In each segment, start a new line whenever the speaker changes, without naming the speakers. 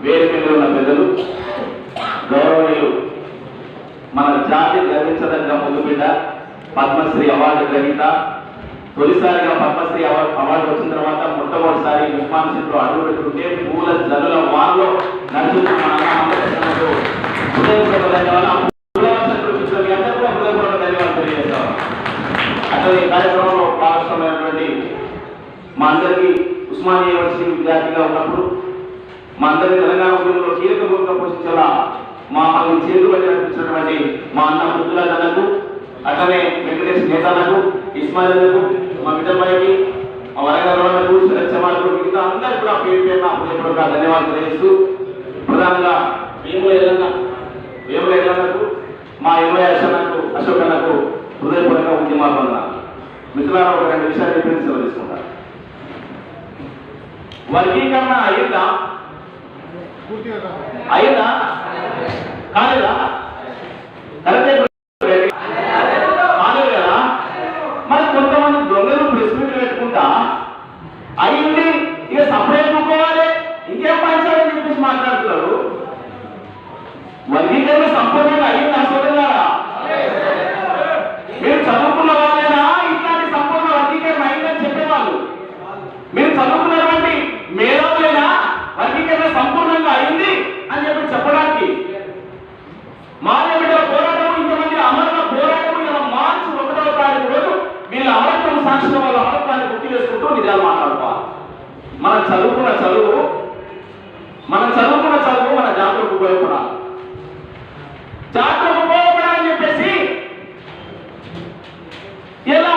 వేదిక మీద ఉన్న పెద్దలు, గౌరవనీయులు, మన జాతి గర్వించదగ్గ ముద్దుబిడ్డ, పద్మశ్రీ అవార్డు గ్రహీత, తొలిసారిగా పద్మశ్రీ అవార్డు వచ్చిన తర్వాత మొట్టమొదటిసారి ఉస్మానియాలో అడుగు పెట్టుకుంటే పూల జల్లుల వారిలో నడుచుకున్న అట్లా ఈ కార్యక్రమంలో భాగస్వామైనటువంటి మా అందరికీ ఉస్మానియా యూనివర్సిటీ విద్యార్థిగా ఉన్నప్పుడు మా అందరి తెలంగాణ ఉద్యమంలో కీలక భూమిక పోషించేలా మమ్మల్ని చేతుబడి నడిపించినటువంటి మా అన్న మృతురాజ్ అన్నకు, అట్లనే వెంకటేష్ నేతలకు, ఇస్మాయిలకు, మా మిఠాయికి, మా వరంగల్లకు, శరత్చమాలకు, మిగతా అందరికీ కూడా పేరు పేరున హృదయపూర్వక ధన్యవాదాలు తెలియజేస్తూ, ప్రధానంగా వేముల ఎల్లన్నకు, మా ఎంఐ అశోక్ అన్నకు హృదయపూర్వక ఉద్యమాలు మిత్రులారా ఒక 2 విషయాలు చెప్పి సెలవు తీసుకుంటారు. వర్గీకరణ అయిందా కాలేదా? కరెక్టే కాలేదు కదా? మరి కొంతమంది దొంగలు ప్రెస్ మీట్లు పెట్టుకుంటా అయింది ఇక సపరేట్ అనుకోవాలి, ఇంకేం పంచాలని చెప్పేసి మాట్లాడుతున్నారు. వర్గీకరణ సంపూర్ణంగా అయింది అసోదరులారా? మీరు చదువుకున్న వాళ్ళైనా ఇట్లాంటి సంపూర్ణ వర్గీకరణ అయిందని చెప్పేవాళ్ళు. మీరు చదువుకున్నటువంటి మేధావులైనా వర్గీకరణ సంపూర్ణంగా అయింది అని చెప్పి చెప్పడానికి మానవుల పోరాటం, ఇంతమంది అమరుల పోరాటం ఇలా మార్చి 1వ తారీఖు రోజు వీళ్ళ అమరత్వం సాక్షిలో వాళ్ళ అమరత్వాన్ని గుర్తు చేసుకుంటూ నిజాలు మాట్లాడుకోవాలి. మనం చదువుకున్న చదువు మన జాతులకు ఉపయోగపడాలి. జాతులకు ఉపయోగపడాలని చెప్పేసి ఇలా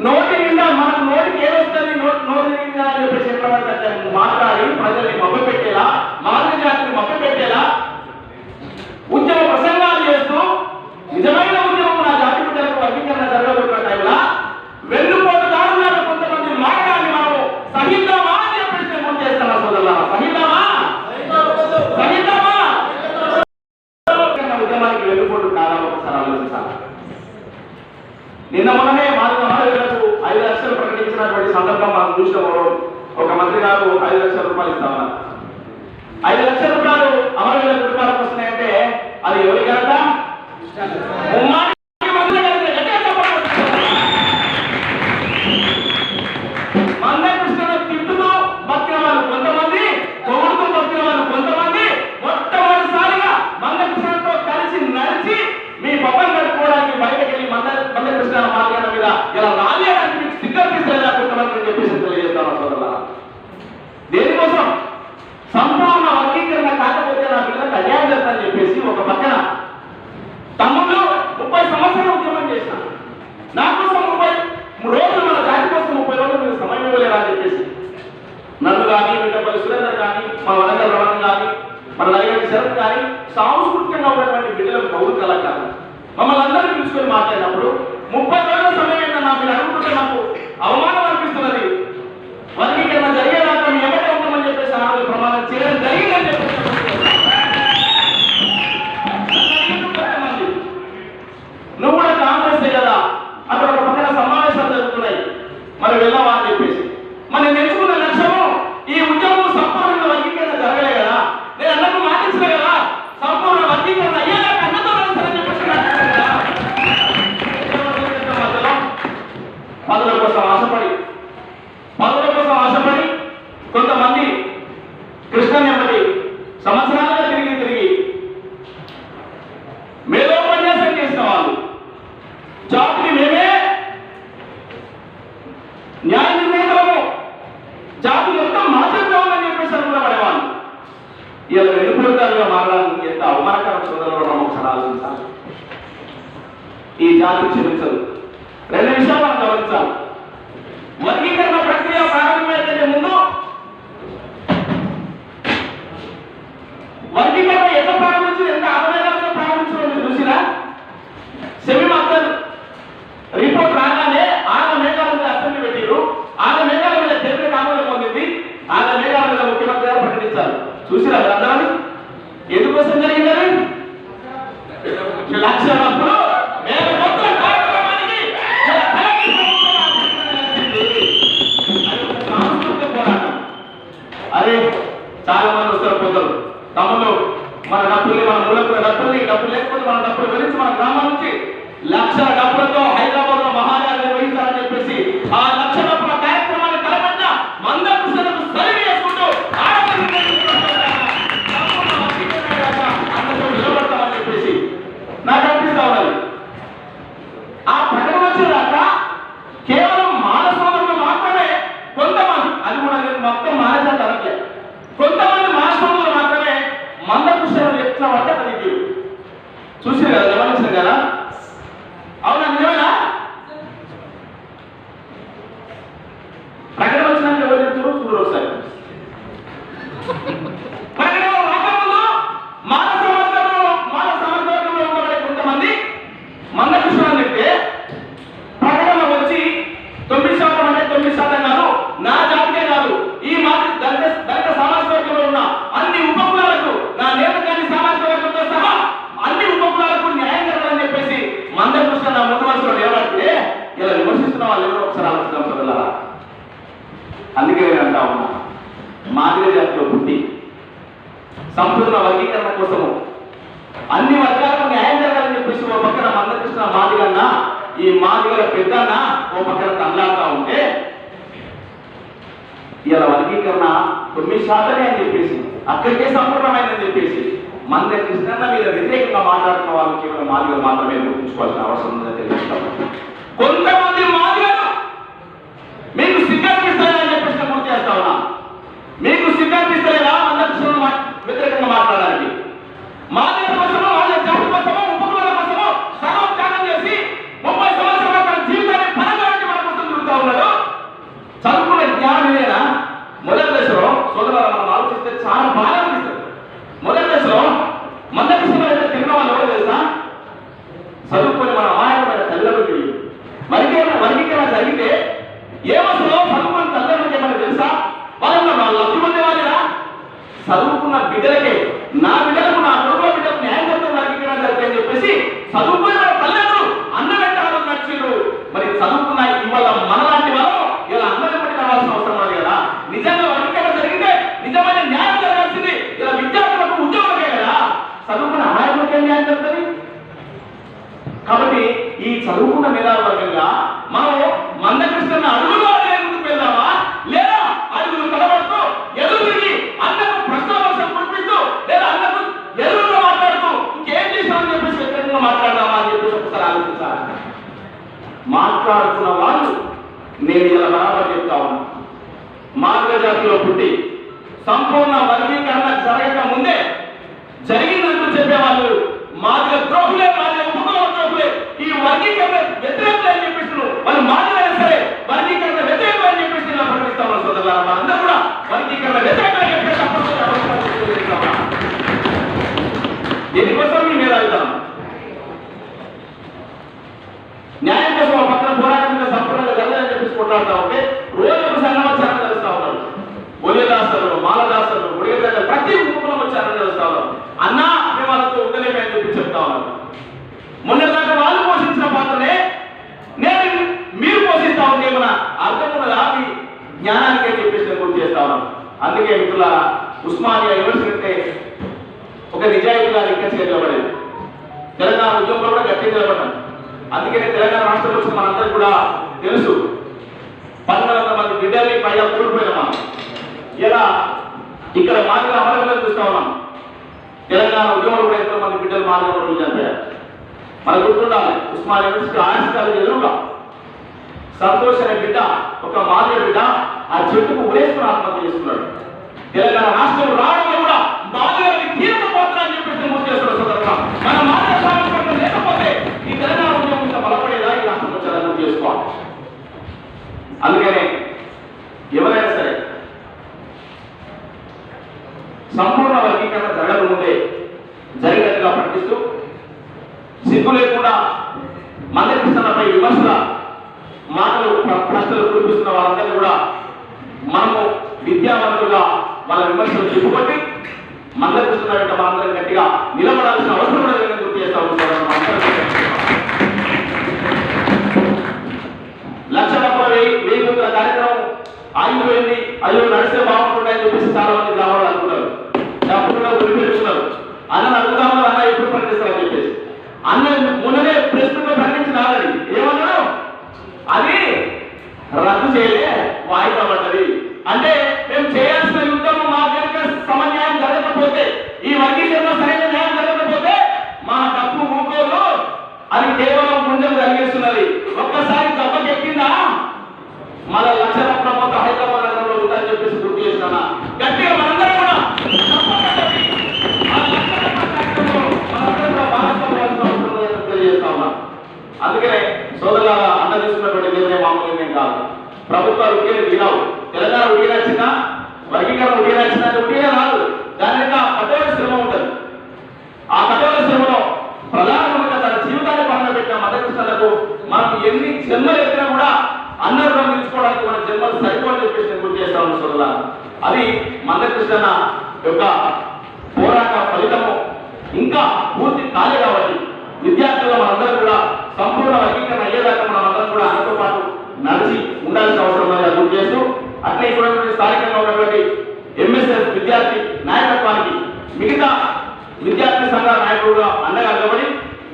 నోటి నిండా మనకు నోటికి ఏదొస్తుంది నోటి నిండా అని చెప్పేసి ఎట్లా మాట్లాడి ప్రజల్ని మభ్యపెట్టేలా, మానవ జాతిని మభ్యపెట్టేలా ఉద్యమ ప్రసంగాలు చేస్తూ నిజమైన ఉద్యమం నా జాతి బిడ్డలకు వర్గీకరణ జరగబోతున్న టైంలో వెన్నుపోటుదారులను కొంతమంది మాట్లాడి మనం సహిద్దామా అని చెప్పేసి నేను గుర్తు చేస్తున్నా సోదరులారా. సహిద్దామా ఉద్యమానికి వెన్నుపోటు కావాలో ఒకసారి ఆలోచించాలి. నిన్న మొన్ననే అమరవీరులకు 5 లక్షలు ప్రకటించినటువంటి సందర్భం మనం చూసినాము. ఒక మంత్రి గారు 5 లక్షల రూపాయలు ఇస్తామన్నారు. 5 లక్షల రూపాయలు అమరవీరుల కుటుంబాలకు వస్తున్నాయంటే అది ఎవరి ఘనత? మందకృష్ణను తిట్టుతూ బతికిన వాళ్ళు కొంతమంది, పొగుడుతూ బతికిన వాళ్ళు కొంతమంది, మొట్టమొదటిసారిగా మందకృష్ణతో కలిసి నడిచి మీ పబ్బం కట్టుకోవడానికి బయటకు వెళ్ళి మందకృష్ణ మార్గాల మీద ఇలా రాలేడానికి మీకు స్టిక్కర్ తీసుకెళ్ళా కొంతమంది చెప్పేసి తెలియజేస్తాను సోదరులారా. దేనికోసం? సంపూర్ణ వర్గీకరణ కాకపోతే నా పిల్లలకు అన్యాయం చేస్తానని చెప్పేసి ఒక పక్కన తమ్ముళ్ళు 30 సంవత్సరాలు ఉద్యమం చేసిన నా కోసం 30 రోజులు, మన జాతి కోసం 30 రోజులు మీరు సమయం ఇవ్వలేరా అని చెప్పేసి నన్ను కానీ, మిఠాపల్లి సురేందర్ కానీ, మా వరంగల్ రమణ కానీ, మన నలుగురి శరత్ కానీ సాంస్కృతికంగా ఉన్నటువంటి బిడ్డలకు పౌరు కళాకారులు మమ్మల్ని అందరినీ పిలుచుకొని మాట్లాడినప్పుడు 30 రోజుల సమయం ఏంటన్నా మీరు అడుగుతుంటే నాకు అవమానం అనిపిస్తున్నది. వర్గీకరణ జరిగేదాకా మీ ఎవరే ఉంటామని చెప్పేసి ఆనాడు ప్రమాణం చేయడం జరిగిందని చెప్పేసి నువ్వు కూడా కాంగ్రెస్ కదా, అక్కడ ఒక పక్కన సమావేశాలు జరుగుతున్నాయి, మరి వెళ్ళావా అని చెప్పేసి మరి నేర్చుకున్న లక్ష్యము ఈ ఉద్యమం సంపూర్ణంగా వర్గీకరణ జరగలే కదా, నేను అన్నకు మాటించలే కదా, సంపూర్ణ వర్గీకరణ అయ్యేదాకా అన్నతో అని చెప్పేసి మధ్యలో పదవుల కోసం ఆశపడి కొంతమంది కృష్ణని ఎమ్మటి సంవత్సరాలుగా తిరిగి మేధోపన్యాసం చేసిన వాళ్ళు, జాతిని మేమే న్యాయ నిర్ణేతలము, జాతి మొత్తం మార్చేద్దామని చెప్పేసి అనుకున్న పడేవాళ్ళు ఇలా వెనుకలుగా మారడానికి ఎంత అవమానకరం సోదరులు మనం ఒకసారి ఆలోచించాలి. ఈ జాతి క్షమించదు. 2 విషయాలు మనం గమనించాలి. వర్గీకరణ ప్రక్రియ ప్రారంభమైతే ముందు వర్గీకరణ ఎంత ప్రారంభించింది, ఎంత ఆవేదనగా ప్రారంభించడం మీరు చూసినా? సెమీ అబ్దుల్ రిపోర్ట్ రాగానే 6 మేఘాల మీద అసెంబ్లీ పెట్టారు. 6 మేఘాల మీద కేంద్ర ఆమోదం పొందింది. 6 మేఘాల మీద ముఖ్యమంత్రి గారు ప్రకటించారు. చూసిరా అందరూ? ఎందుకోసం జరిగిందని? లక్ష డబ్బులు కార్యక్రమాన్ని అరే చాలా మంది వస్తారు పోతారు, తమ్ముళ్ళు మన డబ్బుల్ని మన మూలకున్న డబ్బుల్ని, డబ్బులు లేకపోతే మన డబ్బులు గురించి మన గ్రామం నుంచి లక్షల డబ్బులతో హైదరాబాద్ లో మహారాజు నిర్వహించాలని చెప్పేసి ఆ లక్ష డబ్బుల కార్యక్రమాన్ని తలపెట్టిన మందకృష్ణకు సరిగి చేసుకుంటూ నిలబడతామని చెప్పేసి నాకు అనిపిస్తా ఉన్నది. ఆ ప్రకటన వచ్చేదాకా కేవలం మాల సోదరులు మాత్రమే కొంతమంది, అది కూడా నేను మొత్తం మానేసాను అనట్లే, కొంతమంది మాల సోదరులు మాత్రమే మందకృష్ణుడు ఎట్లా పడ్డ పనికి చూసారు కదా, గమనించారు కదా. అవునా, నిజమేనా? ప్రకటన వచ్చినాక ఎవరు చెప్తారు చూడరు ఒకసారి. ప్రకటన రాకముందు మాల సమాజంలో ఉండబడే కొంతమంది మందకృష్ణుడు అని చెప్తే ప్రకటన వచ్చి 9% అంటే 9% కాదు, నా జాతికే కాదు, ఈ దళిత సామాజిక వర్గంలో ఉన్న అన్ని ఉపకులాలకు, నా నేతకాని సామాజిక వర్గంతో సహా అన్ని ఉపకులాలకు న్యాయం జరగాలని చెప్పేసి మందకృష్ణ నా ముందు వరుసలో నిలబడితే ఇలా విమర్శిస్తున్న వాళ్ళు ఎవరో ఒకసారి ఆలోచిస్తాం సోదరులారా. అందుకే నేను అంటా ఉన్నా, మాదిగ జాతిలో పుట్టి సంపూర్ణ వర్గీకరణ కోసము అన్ని వర్గాలకు న్యాయం జరగాలని చెప్పేసి ఓ పక్కన మందకృష్ణ మాదిగన్న, ఈ మాదిగల పెద్దన్న ఓ పక్కన తనలాడుతూ ఉంటే ఇలా వర్గీకరణ 9% అని చెప్పేసి అక్కడికే సంపూర్ణమైందని చెప్పేసి మందకృష్ణ మీద వ్యతిరేకంగా మాట్లాడుతున్న వాళ్ళు కేవలం మాదిగలు మాత్రమే గుర్తుంచుకోవాల్సిన అవసరం ఉందని తెలుస్తాము. కొంతమంది మాదిగలు మీకు సిగ్గనిపిస్తాయని చెప్పేసి గుర్తు చేస్తా ఉన్నా. మీకు సిగ్గనిపిస్తలేదా మందకృష్ణ వ్యతిరేకంగా మాట్లాడడానికి? మాదిగల కోసమో, వాళ్ళ జాతి కోసమో, ఉపకులాల కోసమో సర్వం త్యాగం చేసి 30 సంవత్సరాల తన జీవితాన్ని పరంగా మన కోసం తిరుగుతూ ఉన్నాడు. చదువుకున్న జ్ఞానం ఇదేనా? మొదటి దశలో సోదరులు మనం ఆలోచిస్తే చాలా బాగా అనిపిస్తుంది. మొదటి దశలో మందకృష్ణ తిరిగిన వాళ్ళు ఎవరు తెలుసా? చదువుకొని మన అమాయకమైన తల్లిదండ్రులు తెలియదు. వర్గీకరణ జరిగితే ఏమసలో చదువుకున్న తల్లిదండ్రులకి ఏమైనా తెలుసా? వాళ్ళ లబ్ధి పొందే వాళ్ళేనా? చదువుకున్న బిడ్డలకే, నా బిడ్డలకు, నా కొడుకుల బిడ్డలకు న్యాయం కోసం వర్గీకరణ జరిగింది అని చెప్పేసి చదువుకున్న తల్లిదండ్రులు అన్నగంటారు నచ్చిండ్రు. మరి చదువుకున్న ఇవాళ మనలాంటి వాళ్ళు ఇలా అన్నది పట్టి రావాల్సిన అవసరం ఉంది కదా. నిజంగా వర్గీకరణ జరిగితే నిజమైన న్యాయం జరగాల్సింది ఇలా విద్యార్థులకు ఉద్యోగమే కదా. చదువుకున్న అమాయకులకే న్యాయం జరుగుతుంది. కాబట్టి ఈ చదువుకున్న మేధావర్గంగా మనం మందకృష్ణ అడుగులో ముందుకు వెళ్దామా, లేదా అడుగులు తడబడుతూ ఎదురుకి అన్నకు ప్రశ్నవర్షం కురిపిస్తూ, లేదా అన్నకు ఎదురుగా మాట్లాడుతూ ఇంకేం చేసామని చెప్పేసి వ్యతిరేకంగా మాట్లాడదామా అని చెప్పేసి ఒకసారి ఆలోచించాలి. మాట్లాడుతున్న వాళ్ళు నేను ఇలా బరాబర్ చెప్తా ఉన్నా, మాదిగ జాతిలో పుట్టి సంపూర్ణ వర్గీకరణ జరగక ముందే జరిగిందంటూ చెప్పేవాళ్ళు మాదిగ ద్రోహులే, మాదిగ ఉపకుల ద్రోహులే, ఈ వర్గీకరణ వ్యతిరేకులు అని చెప్పేసి వాళ్ళు మాదిగైనా సరే వర్గీకరణ వ్యతిరేకులు అని చెప్పేసి ఇలా ప్రకటిస్తా ఉన్నారు సోదరులారా. మనందరూ కూడా వర్గీకరణ వ్యతిరేకులు అని చెప్పేసి దీనికోసం మీ మీద వెళ్తాం. న్యాయం కోసం పక్కన పోరాటం మీద సంపూర్ణంగా జరగాలని చెప్పేసి కొట్లాడుతూ ఉంటే రోజు ఒక సంఘవచ్చారని తెలుస్తా ఉన్నారు. ఒలిదాసలు, మాలదాసలు, ఒడిగదాసలు ప్రతి ఉపకులం వచ్చారని తెలుస్తా ఉన్నారు. అన్నా మేము వాళ్ళతో ఉండలేమే అని చెప్పి చెప్తా ఉన్నారు. మొన్నదాకా వాళ్ళు పోషించిన పాత్రనే నేను మీరు పోషిస్తా ఉంటే మన అర్థం ఉన్నదా మీ జ్ఞానానికి అని చెప్పేసి నేను గుర్తు చేస్తా ఉన్నాను. అందుకే మిత్రులారా, ఉస్మానియా యూనివర్సిటీ ఒక నిజాయితీగా రిక్వెస్ట్ నిలబడేది. తెలంగాణ ఉద్యమంలో కూడా గట్టిగా నిలబడ్డాను. అందుకనే తెలంగాణ రాష్ట్రంలో వచ్చిన మనందరికీ కూడా తెలుసు, 1100 మంది బిడ్డల్ని పైగా కోల్పోయినా ఇలా ఇక్కడ మాదిగ అమరవీరులను చూస్తా ఉన్నాం. తెలంగాణ ఉద్యమంలో కూడా ఎంతో మంది బిడ్డలు మాదిగ అమరవీరులు చనిపోయారు. మనకు గుర్తుండాలి, ఉస్మానియా యూనివర్సిటీ ఆర్ట్స్ కాలేజ్ ఎదురుగా సంతోష్ అనే బిడ్డ, ఒక మాదిగ బిడ్డ ఆ చెట్టుకు ఉరేసుకుని ఆత్మహత్య చేసుకున్నాడు. తెలంగాణ రాష్ట్రం రావడంలో కూడా మాదిగకి కీలక పాత్ర అని చెప్పేసి గుర్తు చేస్తున్నారు సోదరులు. మన మాదిగ సామర్థ్యం లేకపోతే ఈ తెలంగాణ ఉద్యమం ఇంకా బలపడేదా ఈ రాష్ట్రం వచ్చేదని గుర్తు చేసుకోవాలి. అందుకనే ఎవరైనా సరే సంపూర్ణ వర్గీకరణ జరగక ముందే జరిగినట్టుగా ప్రకటిస్తూ సిగ్గు లేకుండా మందకృష్ణపై విమర్శల మాటలు, ప్రశ్నలు కురిపిస్తున్న వాళ్ళందరినీ కూడా మనము విద్యావంతులుగా వాళ్ళ విమర్శలు చెప్పుకొట్టి మందకృష్ణ వెంట మనందరం గట్టిగా నిలబడాల్సిన అవసరం కూడా లేదని గుర్తు చేస్తా ఉంటారు. 1,70,000 కార్యక్రమం ఆగిపోయింది, అయ్యో నడిస్తే బాగుంటుండే అని చెప్పేసి చాలా మంది గ్రామాలు అనుకుంటారు, డబ్బుగా గురిపెట్టుకున్నారు. అన్నను అడుగుదాము, అన్న ఎప్పుడు ప్రకటిస్తారని చెప్పేసి అన్న మొన్ననే ప్రెస్ మీట్ లో ప్రకటించిన ఆల్రెడీ ఏమన్నాడు, అది రద్దు చేయలే, వాయిదా పడ్డది. అంటే మేము చేయాల్సిన యుద్ధం మా కనుక సమన్యాయం జరగకపోతే, ఈ వర్గీకరణ సరైన న్యాయం జరగకపోతే మా డబ్బు ఊకోలు అది కేవలం గుంజం కలిగిస్తున్నది. ఒక్కసారి దెబ్బకెక్కిందా మన లక్షల ప్రమోద హైదరాబాద్ నగరంలో ఉందని చెప్పేసి గుర్తు చేస్తున్నా. గట్టిగా మనందరం కూడా తెలియజేస్తా ఉన్నా. అందుకనే సోదరులారా, అన్న తీసుకున్నటువంటి నిర్ణయం మామూలు నిర్ణయం కాదు. ప్రభుత్వాలు ఉట్టిగా దిగావు. తెలంగాణ ఉట్టిగా వచ్చినా, వర్గీకరణ ఉట్టిగా వచ్చినా ఉట్టిగా రాదు. దాని యొక్క కఠోర శ్రమ ఉంటుంది. ఆ కఠోర శ్రమలో ప్రధానంగా తన జీవితాన్ని పక్కన పెట్టిన మదకృష్ణలకు మనం ఎన్ని జన్మలు ఎత్తినా కూడా అన్నర్రం తీర్చుకోవడానికి మన జన్మలు సరిపోని చెప్పేసి నేను గుర్తు చేస్తా ఉన్నాను సోదరులారా. అది మందకృష్ణ యొక్క పోరాట ఫలితము ఇంకా పూర్తి కాలే కాబట్టి విద్యార్థులు మనందరం కూడా సంపూర్ణ వర్గీకరణ అయ్యేదాకా మనమందరం కూడా ఆయనతో పాటు నడిచి ఉండాల్సిన అవసరం ఉందని గుర్తు చేస్తూ, అట్లే ఇప్పుడు స్థానికంగా ఉన్నటువంటి ఎంఎస్ఎఫ్ విద్యార్థి నాయకత్వానికి మిగతా విద్యార్థి సంఘాల నాయకుడుగా అండగా నిలబడి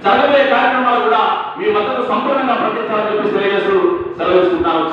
జరగబోయే కార్యక్రమాలు కూడా మీ మద్దతు సంపూర్ణంగా ప్రకటించాలని చెప్పి తెలియజేస్తూ సెలవు తీసుకుంటున్నాను.